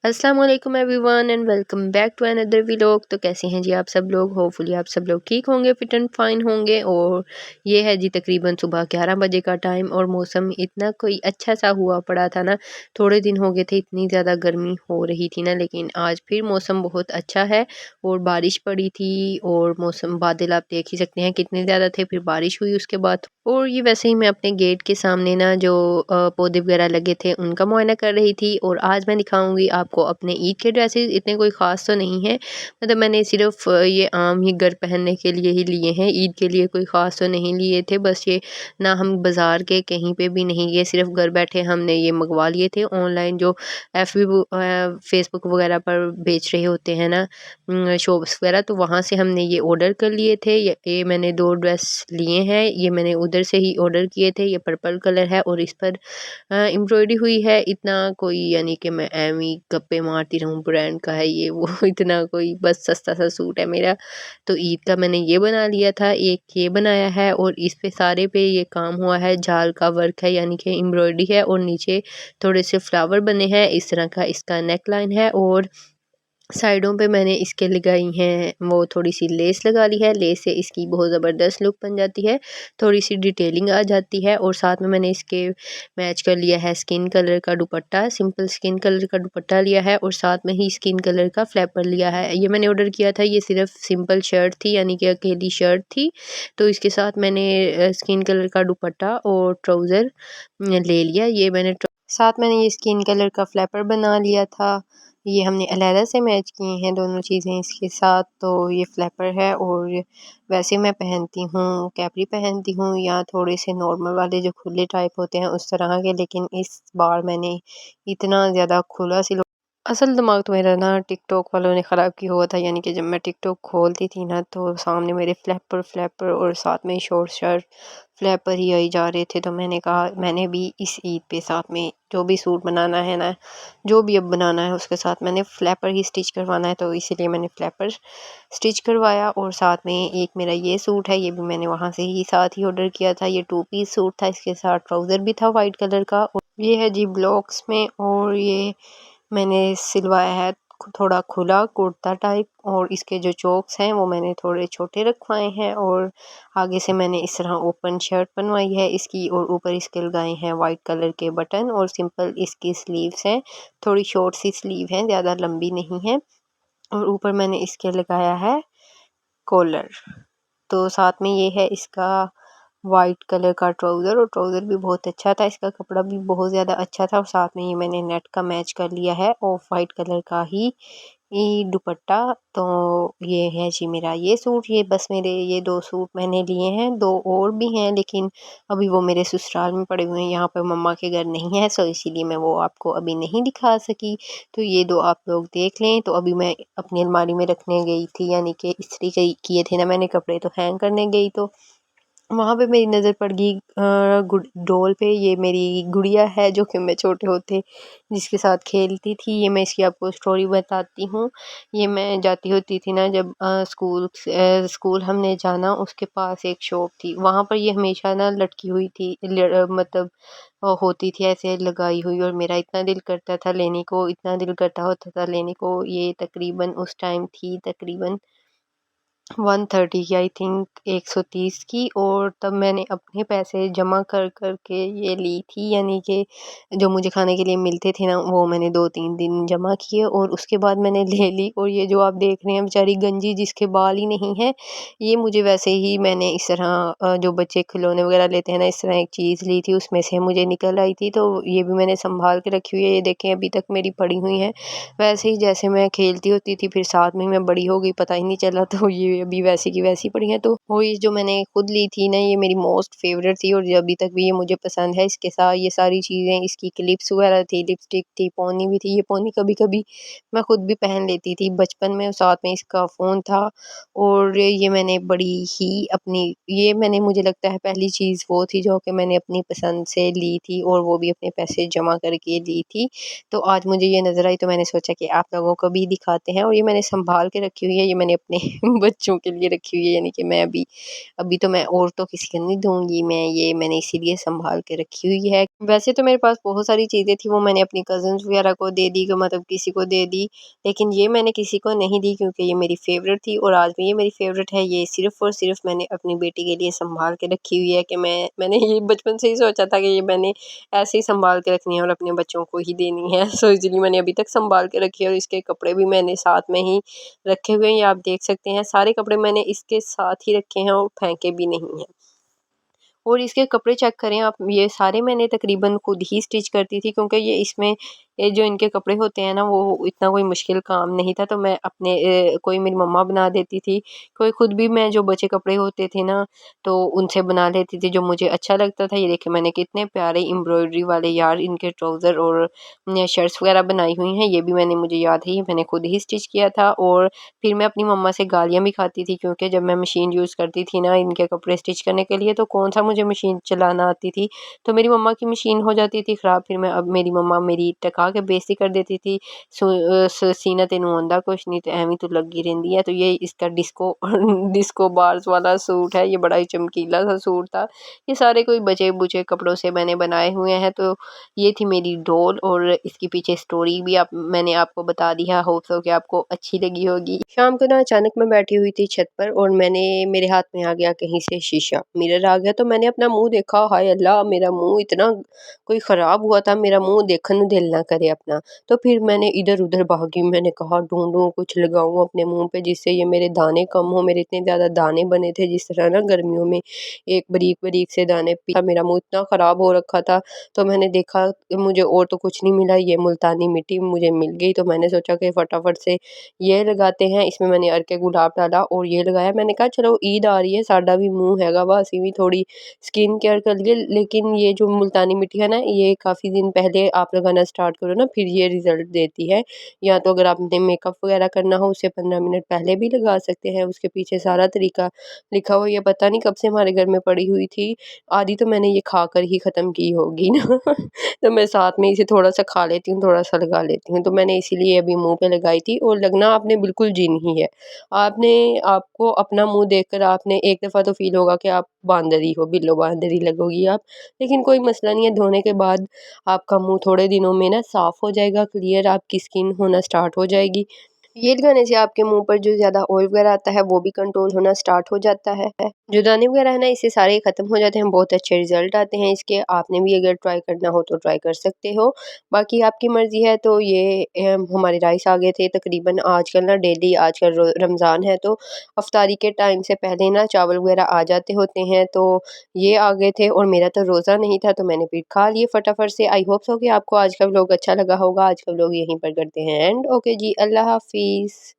अस्सलाम वालेकुम everyone and welcome back to another vlog. तो कैसे हैं जी आप सब लोग? होपफुली आप सब लोग ठीक होंगे, फिट एंड फाइन होंगे। और ये है जी तकरीबन सुबह 11 बजे का टाइम और मौसम इतना कोई अच्छा सा हुआ पड़ा था ना। थोड़े दिन हो गए थे इतनी ज़्यादा गर्मी हो रही थी ना, लेकिन आज फिर मौसम बहुत अच्छा है और बारिश पड़ी थी। और मौसम बादल आप देख ही सकते हैं कितने ज़्यादा थे, फिर बारिश हुई उसके बाद। और ये वैसे ही मैं अपने गेट के सामने ना जो पौधे वगैरह लगे थे उनका मुआयना कर रही थी। और आज मैं दिखाऊंगी आपको अपने ईद के ड्रेसेस। इतने कोई ख़ास तो नहीं है, मतलब मैंने सिर्फ ये आम ही घर पहनने के लिए ही लिए हैं, ईद के लिए कोई ख़ास तो नहीं लिए थे। बस ये ना हम बाज़ार के कहीं पे भी नहीं गए, सिर्फ घर बैठे हमने ये मंगवा लिए थे ऑनलाइन, जो FB फेसबुक वगैरह पर बेच रहे होते हैं ना शॉप्स वगैरह, तो वहाँ से हमने ये ऑर्डर कर लिए थे। ये मैंने 2 ड्रेस लिए हैं, ये मैंने उधर से ही ऑर्डर किए थे। ये पर्पल कलर है और इस पर एम्ब्रॉयडरी हुई है। इतना कोई यानी कि मैं एम ही गप्पे मारती रहूँ ब्रांड का है ये वो इतना कोई बस सस्ता सा सूट है मेरा। तो ईद का मैंने ये बना लिया था, एक ये बनाया है और इस पे सारे पे ये काम हुआ है, जाल का वर्क है यानी कि एम्ब्रॉयडरी है और नीचे थोड़े से फ्लावर बने हैं। इस तरह का इसका नेक लाइन है और साइडों पे मैंने इसके लगाई हैं वो थोड़ी सी लेस लगा ली है। लेस से इसकी बहुत ज़बरदस्त लुक बन जाती है, थोड़ी सी डिटेलिंग आ जाती है। और साथ में मैंने इसके मैच कर लिया है स्किन कलर का दुपट्टा, सिंपल स्किन कलर का दुपट्टा लिया है और साथ में ही स्किन कलर का फ्लैपर लिया है। ये मैंने ऑर्डर किया था, ये सिर्फ सिंपल शर्ट थी यानी कि अकेली शर्ट थी। तो इसके साथ मैंने स्किन कलर का दुपट्टा और ट्राउज़र ले लिया। ये मैंने साथ मैंने ये स्किन कलर का फ्लैपर बना लिया था। ये हमने अलहदा से मैच किए हैं दोनों चीज़ें इसके साथ। तो ये फ्लैपर है और वैसे मैं पहनती हूँ कैपरी पहनती हूँ या थोड़े से नॉर्मल वाले जो खुले टाइप होते हैं उस तरह के, लेकिन इस बार मैंने इतना ज़्यादा खुला सिलवा। असल दिमाग तो मेरा ना टिकटॉक वालों ने ख़राब किया हुआ था, यानी कि जब मैं टिकटॉक खोलती थी ना तो सामने मेरे फ्लैपर फ्लैपर और साथ में शॉर्ट शर्ट फ्लैपर ही आई जा रहे थे। तो मैंने कहा मैंने भी इस ईद पे साथ में जो भी सूट बनाना है ना, जो भी अब बनाना है उसके साथ मैंने फ्लैपर ही स्टिच करवाना है। तो इसीलिए मैंने फ्लैपर स्टिच करवाया और साथ में एक मेरा ये सूट है, ये भी मैंने वहाँ से ही साथ ही ऑर्डर किया था। ये 2 पीस सूट था, इसके साथ ट्राउज़र भी था वाइट कलर का। और ये है जी ब्लॉक्स में और ये मैंने सिलवाया है थोड़ा खुला कुर्ता टाइप और इसके जो चोक्स हैं वो मैंने थोड़े छोटे रखवाए हैं। और आगे से मैंने इस तरह ओपन शर्ट बनवाई है इसकी और ऊपर इसके लगाए हैं वाइट कलर के बटन और सिंपल इसकी स्लीव्स हैं, थोड़ी शॉर्ट सी स्लीव हैं, ज़्यादा लंबी नहीं है। और ऊपर मैंने इसके लगाया है कॉलर। तो साथ में ये है इसका वाइट कलर का ट्राउज़र और ट्राउज़र भी बहुत अच्छा था, इसका कपड़ा भी बहुत ज़्यादा अच्छा था। और साथ में ये मैंने नेट का मैच कर लिया है ऑफ वाइट कलर का ही दुपट्टा। तो ये है जी मेरा ये सूट। ये बस मेरे ये 2 सूट मैंने लिए हैं, 2 और भी हैं लेकिन अभी वो मेरे ससुराल में पड़े हुए हैं, यहाँ पर मम्मा के घर नहीं है, सो इसीलिए मैं वो आपको अभी नहीं दिखा सकी। तो ये 2 आप लोग देख लें। तो अभी मैं अपनी अलमारी में रखने गई थी, यानी कि इस्त्री किए थे ना मैंने कपड़े, तो हैंग करने गई तो वहाँ पे मेरी नज़र पड़ गई डॉल पे। ये मेरी गुड़िया है जो कि मैं छोटे होते जिसके साथ खेलती थी। ये मैं इसकी आपको स्टोरी बताती हूँ। ये मैं जाती होती थी ना जब स्कूल हमने जाना, उसके पास एक शॉप थी, वहाँ पर ये हमेशा ना लटकी हुई थी, मतलब होती थी ऐसे लगाई हुई। और मेरा इतना दिल करता था लेने को, इतना दिल करता होता था लेने को। ये तकरीबन उस टाइम थी तकरीबन 130 की, आई थिंक 130 की। और तब मैंने अपने पैसे जमा कर कर के ये ली थी, यानी कि जो मुझे खाने के लिए मिलते थे ना वो मैंने 2-3 दिन जमा किए और उसके बाद मैंने ले ली। और ये जो आप देख रहे हैं बेचारी गंजी जिसके बाल ही नहीं है, ये मुझे वैसे ही मैंने इस तरह जो बच्चे खिलौने वगैरह लेते हैं ना, इस तरह एक चीज़ ली थी, उसमें से मुझे निकल आई थी। तो ये भी मैंने संभाल के रखी हुई है, ये देखें अभी तक मेरी पड़ी हुई है। वैसे ही जैसे मैं खेलती होती थी फिर साथ में मैं बड़ी हो गई, पता ही नहीं चला, तो ये अभी वैसी की वैसी पड़ी हैं। तो वो ये जो मैंने खुद ली थी ना, ये मेरी मोस्ट फेवरेट थी और अभी तक भी ये मुझे पसंद है। इसके साथ ये सारी चीज़ें, इसकी क्लिप्स वगैरह थी, लिपस्टिक थी, पोनी भी थी। ये पोनी कभी कभी मैं खुद भी पहन लेती थी बचपन में। साथ में इसका फ़ोन था और ये मैंने बड़ी ही अपनी, ये मैंने मुझे लगता है पहली चीज़ वो थी जो कि मैंने अपनी पसंद से ली थी और वो भी अपने पैसे जमा करके ली थी। तो आज मुझे ये नज़र आई तो मैंने सोचा कि आप लोगों को भी दिखाते हैं। और ये मैंने संभाल के रखी हुई है, ये मैंने अपने बच्चों के लिए रखी हुई है, यानी कि मैं अभी अभी। अभी तो मैं और तो किसी को नहीं दूँगी, मैंने इसीलिए सँभाल के रखी हुई है। वैसे तो मेरे पास बहुत सारी चीज़ें थी, वो मैंने अपनी कज़िन्स वगैरह को दे दी, मतलब किसी को दे दी, लेकिन ये मैंने किसी को नहीं दी क्योंकि ये मेरी फ़ेवरेट थी और आज भी ये मेरी फ़ेवरेट है। ये सिर्फ़ और सिर्फ़ मैंने अपनी बेटी के लिए सँभाल के रखी हुई है कि मैंने ये बचपन से ही सोचा था कि ये मैंने ऐसे ही सँभाल के रखनी है और अपने बच्चों को ही देनी है। सो इसलिए मैंने अभी तक सँभाल के रखी है और इसके कपड़े भी मैंने साथ में ही रखे हुए हैं, ये आप देख सकते हैं। सारे कपड़े मैंने इसके साथ ही रखे हैं और फेंके भी नहीं हैं। और इसके कपड़े चेक करें आप, ये सारे मैंने तकरीबन खुद ही स्टिच करती थी क्योंकि ये जो इनके कपड़े होते हैं ना, वो इतना कोई मुश्किल काम नहीं था। तो मैं अपने कोई मेरी मम्मा बना देती थी, कोई खुद भी मैं जो बचे कपड़े होते थे ना, तो उनसे बना लेती थी जो मुझे अच्छा लगता था। ये देखिए मैंने कितने प्यारे एम्ब्रॉयडरी वाले यार इनके ट्राउज़र और शर्ट्स वगैरह बनाई हुई हैं। ये भी मुझे याद है, ये मैंने खुद ही स्टिच किया था। और फिर मैं अपनी मम्मा से गालियाँ भी खाती थी क्योंकि जब मैं मशीन यूज़ करती थी ना इनके कपड़े स्टिच करने के लिए, तो कौन-सा मुझे मशीन चलाना आती थी। तो मेरी मम्मा की मशीन हो जाती थी ख़राब, फिर अब मेरी मम्मा मेरी टका के बेइज़्ज़ती कर देती थी। सीना तेनू आंदा कुछ नहीं ते एवें तू लगी रहंदी है। तो ये इसका डिस्को डिस्को बार्स वाला सूट है, ये बड़ा ही चमकीला सा सूट था। ये सारे कोई बचे-बुचे कपड़ों से मैंने बनाए हुए हैं। तो ये थी मेरी डॉल और इसके पीछे स्टोरी भी मैंने आपको बता दी है, होप सो कि आपको अच्छी लगी होगी। शाम को ना अचानक मैं बैठी हुई थी छत पर और मेरे हाथ में आ गया कहीं से शीशा, मिरर आ गया। तो मैंने अपना मुँह देखा, हाय अल्लाह! मेरा मुँह इतना कोई ख़राब हुआ था, मेरा मुँह देखन नूं दिल ना करे अपना। तो फिर मैंने इधर-उधर भागी, मैंने कहा ढूँढूँ, कुछ लगाऊँ अपने मुँह पे जिससे ये मेरे दाने कम हों। मेरे इतने ज़्यादा दाने बने थे जिस तरह ना गर्मियों में एक बारीक-बारीक से दाने मेरा मुँह इतना ख़राब हो रखा था। तो मैंने देखा कि मुझे और तो कुछ नहीं मिला, ये मुल्तानी मिट्टी मुझे मिल गई। तो मैंने सोचा कि फटाफट से ये लगाते हैं। इसमें मैंने अर्के गुलाब डाला और ये लगाया। मैंने कहा चलो ईद आ रही है, साडा भी मुँह हैगा वा, असीं भी थोड़ी स्किन केयर कर लिए। लेकिन ये जो मुल्तानी मिट्टी है ना, ये काफ़ी दिन पहले आप लगाना स्टार्ट करो ना, फिर ये रिज़ल्ट देती है। या तो अगर आपने मेकअप वगैरह करना हो, उससे 15 मिनट पहले भी लगा सकते हैं। उसके पीछे सारा तरीका लिखा हुआ है। ये पता नहीं कब से हमारे घर में पड़ी हुई थी, आधी तो मैंने ये खाकर ही ख़त्म की होगी ना। तो मैं साथ में इसे थोड़ा-सा खा लेती हूँ, थोड़ा-सा लगा लेती हूँ। तो मैंने इसीलिए अभी मुँह पे लगाई थी और लगना आपने बिल्कुल जिन ही है। आपको अपना मुँह देखकर आपने एक दफ़ा तो फ़ील होगा कि आप बांदर ही हो, बिल्लो बांदर ही लगोगी आप। लेकिन कोई मसला नहीं है, धोने के बाद आपका मुँह थोड़े दिनों में ना साफ़ हो जाएगा, क्लियर आपकी स्किन होना स्टार्ट हो जाएगी। ये लगाने से आपके मुँह पर जो ज़्यादा ऑयल वगैरह आता है वो भी कंट्रोल होना स्टार्ट हो जाता है। जो दाने वगैरह है ना, इससे सारे ख़त्म हो जाते हैं, बहुत अच्छे रिज़ल्ट आते हैं इसके। आपने भी अगर ट्राई करना हो तो ट्राई कर सकते हो, बाकी आपकी मर्ज़ी है। तो ये हमारे राइस आ गए थे तकरीबन आजकल ना डेली, आजकल रमज़ान है तो अफ्तारी के टाइम से पहले ना चावल वगैरह आ जाते होते हैं। तो ये आ गए थे और मेरा तो रोज़ा नहीं था तो मैंने फिर खा लिए फटाफट से। आई होप सो कि आपको आज का व्लॉग अच्छा लगा होगा। आज का व्लॉग यहीं पर करते हैं एंड। ओके जी, अल्लाह हाफ़िज़।